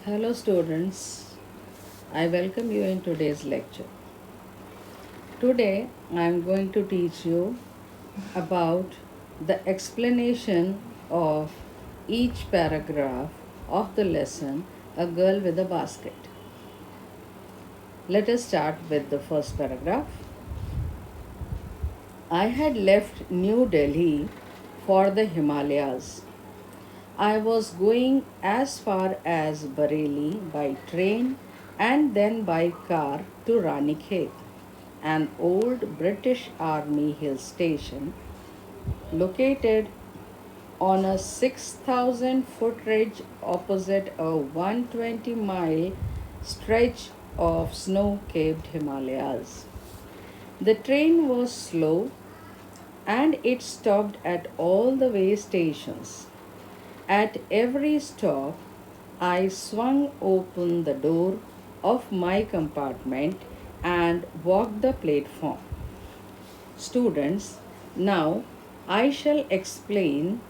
Hello students, I welcome you in today's lecture. Today I am going to teach you about the explanation of each paragraph of the lesson A Girl with a Basket. Let us start with the first paragraph. I had left New Delhi for the Himalayas. I was going as far as Bareilly by train and then by car to Ranikhet, an old British Army hill station located on a 6,000 foot ridge opposite a 120-mile stretch of snow capped Himalayas. The train was slow and it stopped at all the way stations. At every stop, I swung open the door of my compartment and walked the platform. Students, now I shall explain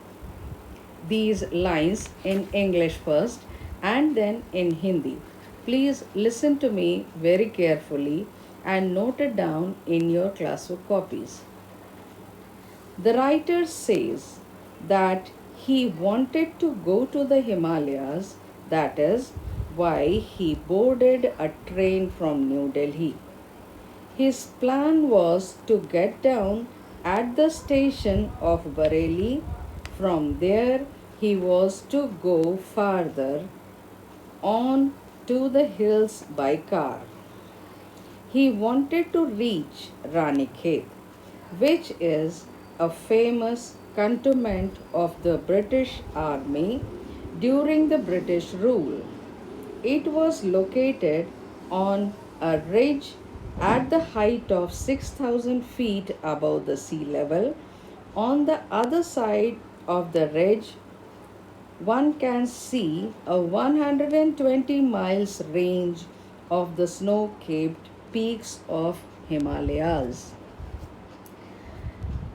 these lines in English first and then in Hindi. Please listen to me very carefully and note it down in your classwork copies. The writer says that he wanted to go to the Himalayas, that is, why he boarded a train from New Delhi. His plan was to get down at the station of Bareilly. From there, he was to go farther on to the hills by car. He wanted to reach Ranikhet, which is a famous cantonment of the British Army during the British rule. It was located on a ridge at the height of 6,000 feet above the sea level. On the other side of the ridge, one can see a 120 miles range of the snow capped peaks of Himalayas.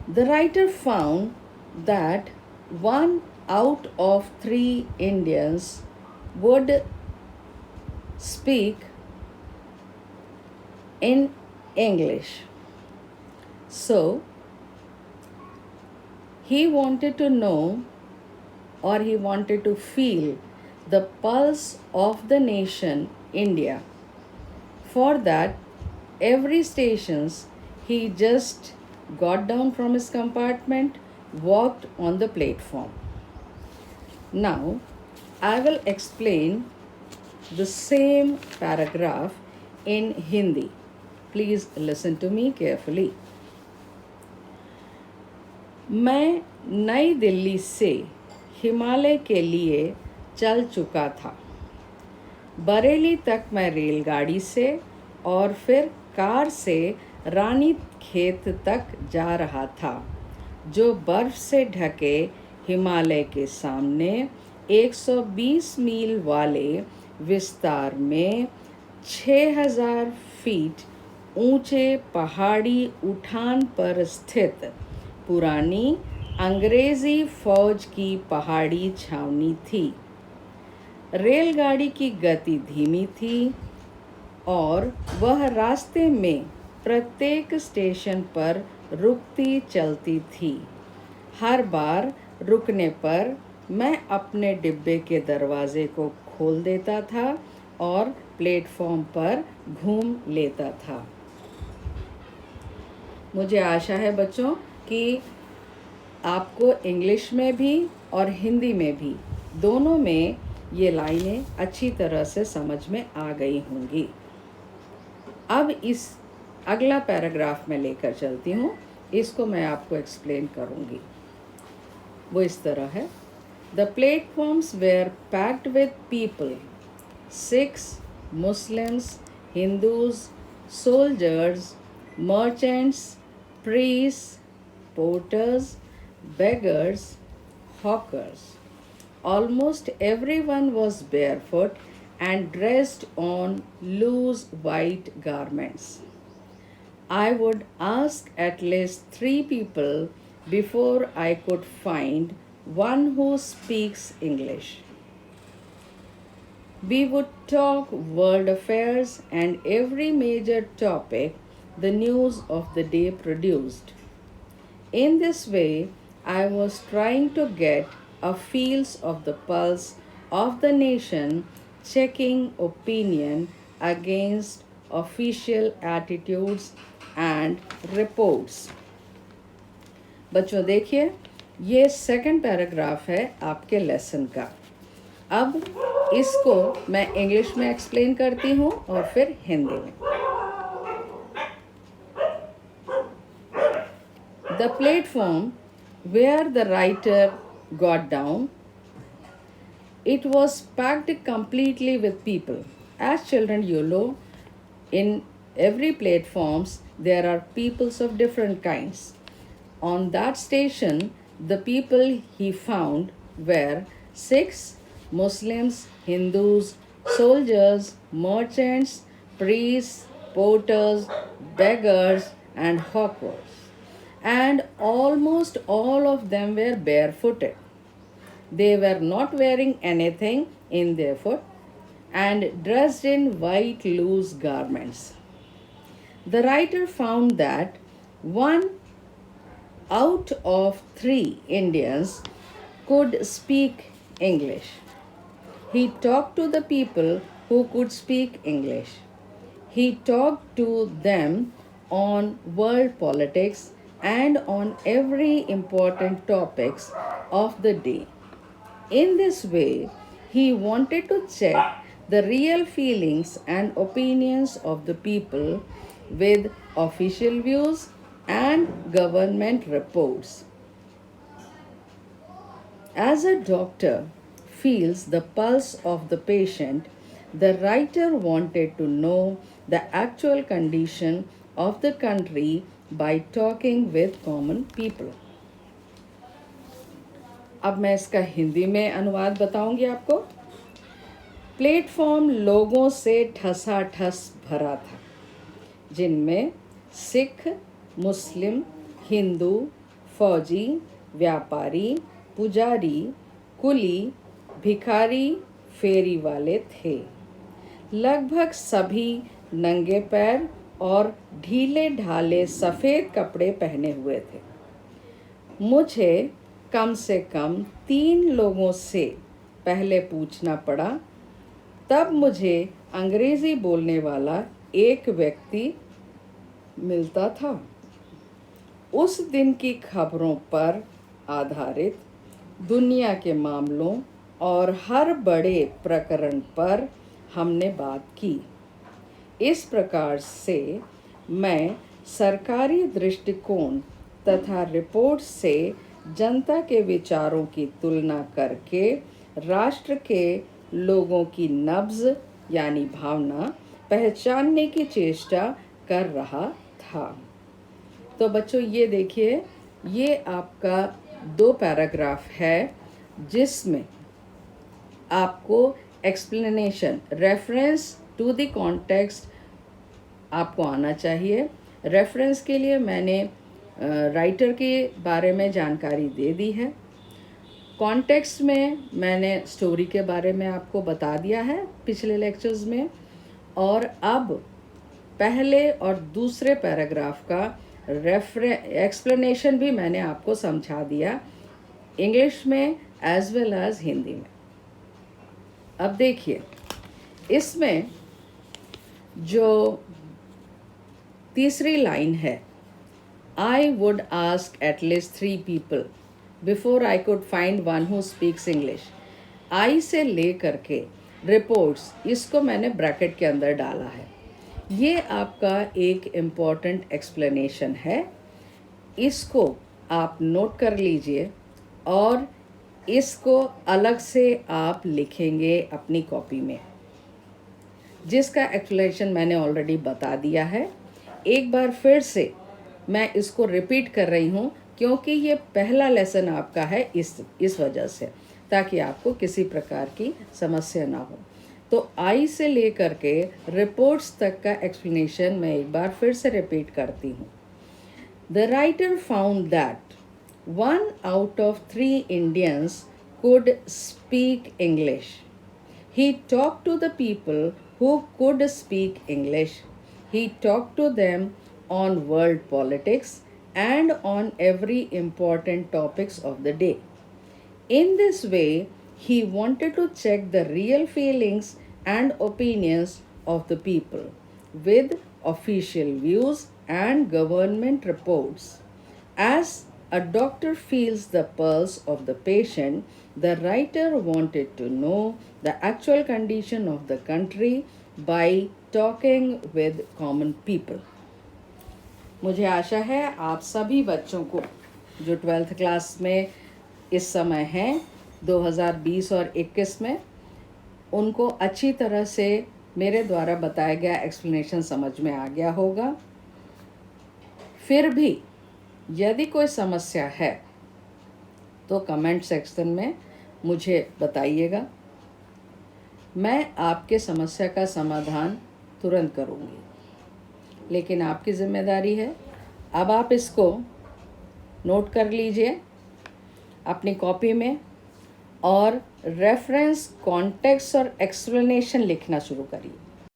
The writer found that one out of three Indians would speak in English. So, he wanted to know or he wanted to feel the pulse of the nation India. For that, every stations he just got down from his compartment, walked on the platform. Now, I will explain the same paragraph in Hindi. Please listen to me carefully. मैं नई दिल्ली से हिमालय के लिए चल चुका था। बरेली तक मैं रेलगाड़ी से और फिर कार से रानी खेत तक जा रहा था, जो बर्फ से ढके हिमालय के सामने 120 मील वाले विस्तार में 6,000 फीट ऊंचे पहाड़ी उठान पर स्थित पुरानी अंग्रेजी फौज की पहाड़ी छावनी थी। रेलगाड़ी की गति धीमी थी और वह रास्ते में प्रत्येक स्टेशन पर रुकती चलती थी। हर बार रुकने पर मैं अपने डिब्बे के दरवाजे को खोल देता था और प्लेटफॉर्म पर घूम लेता था। मुझे आशा है बच्चों कि आपको इंग्लिश में भी और हिंदी में भी दोनों में ये लाइनें अच्छी तरह से समझ में आ गई होंगी। अब इस अगला पैराग्राफ में लेकर चलती हूँ, इसको मैं आपको एक्सप्लेन करूँगी। वो इस तरह है। The platforms were packed with people, Sikhs, Muslims, Hindus, soldiers, merchants, priests, porters, beggars, hawkers. Almost everyone was barefoot and dressed on loose white garments. I would ask at least 3 people before I could find one who speaks English. We would talk world affairs and every major topic the news of the day produced. In this way, I was trying to get a feels of the pulse of the nation, checking opinion against official attitudes and reports. बच्चों देखिए, ये second paragraph है आपके lesson का। अब इसको मैं English में एक्सप्लेन करती हूँ और फिर हिंदी में। The platform where the writer got down, it was packed completely with people. As children, you know, in every platforms there are peoples of different kinds. On that station, the people he found were Sikhs, Muslims, Hindus, soldiers, merchants, priests, porters, beggars, and hawkers. And almost all of them were barefooted. They were not wearing anything in their foot and dressed in white loose garments. The writer found that one out of three Indians could speak English. He talked to the people who could speak English. He talked to them on world politics and on every important topics of the day. In this way, he wanted to check the real feelings and opinions of the people with official views and government reports. As a doctor feels the pulse of the patient, the writer wanted to know the actual condition of the country by talking with common people. अब मैं इसका हिंदी में अनुवाद बताऊंगी आपको। Platform लोगों से ठसाठस भरा था, जिनमें सिख, मुस्लिम, हिंदू, फौजी, व्यापारी, पुजारी, कुली, भिखारी, फेरी वाले थे। लगभग सभी नंगे पैर और ढीले ढाले सफ़ेद कपड़े पहने हुए थे। मुझे कम से कम 3 लोगों से पहले पूछना पड़ा, तब मुझे अंग्रेज़ी बोलने वाला एक व्यक्ति मिलता था। उस दिन की खबरों पर आधारित दुनिया के मामलों और हर बड़े प्रकरण पर हमने बात की। इस प्रकार से मैं सरकारी दृष्टिकोण तथा रिपोर्ट से जनता के विचारों की तुलना करके राष्ट्र के लोगों की नब्ज़ यानी भावना पहचानने की चेष्टा कर रहा था। तो बच्चों ये देखिए, ये आपका 2 पैराग्राफ है जिसमें आपको explanation, reference to the context आपको आना चाहिए। रेफरेंस के लिए मैंने राइटर के बारे में जानकारी दे दी है। कॉन्टेक्स्ट में मैंने स्टोरी के बारे में आपको बता दिया है पिछले लेक्चर्स में, और अब पहले और दूसरे पैराग्राफ का एक्सप्लेनेशन भी मैंने आपको समझा दिया, इंग्लिश में एज वेल एज हिंदी में। अब देखिए, इसमें जो तीसरी लाइन है, I would ask at least 3 people before I could find one who speaks English. I से ले करके रिपोर्ट्स, इसको मैंने ब्रैकेट के अंदर डाला है। ये आपका एक इम्पॉर्टेंट एक्सप्लेनेशन है, इसको आप नोट कर लीजिए और इसको अलग से आप लिखेंगे अपनी कॉपी में, जिसका एक्सप्लेनेशन मैंने ऑलरेडी बता दिया है। एक बार फिर से मैं इसको रिपीट कर रही हूँ क्योंकि ये पहला लेसन आपका है, इस वजह से, ताकि आपको किसी प्रकार की समस्या ना हो। तो आई से लेकर के रिपोर्ट्स तक का एक्सप्लेनेशन मैं एक बार फिर से रिपीट करती हूँ। The writer found that 1 out of 3 Indians could speak English. He talked to the people who could speak English. He talked to them on world politics and on every important topics of the day. In this way, he wanted to check the real feelings and opinions of the people with official views and government reports. As a doctor feels the pulse of the patient, the writer wanted to know the actual condition of the country by talking with common people. मुझे आशा है आप सभी बच्चों को जो 12th class में इस समय हैं 2020 और 21 में, उनको अच्छी तरह से मेरे द्वारा बताया गया एक्सप्लेनेशन समझ में आ गया होगा। फिर भी यदि कोई समस्या है तो कमेंट सेक्शन में मुझे बताइएगा। मैं आपके समस्या का समाधान तुरंत करूँगी, लेकिन आपकी ज़िम्मेदारी है। अब आप इसको नोट कर लीजिए अपनी कॉपी में और रेफरेंस, कॉन्टेक्स्ट और एक्सप्लेनेशन लिखना शुरू करिए।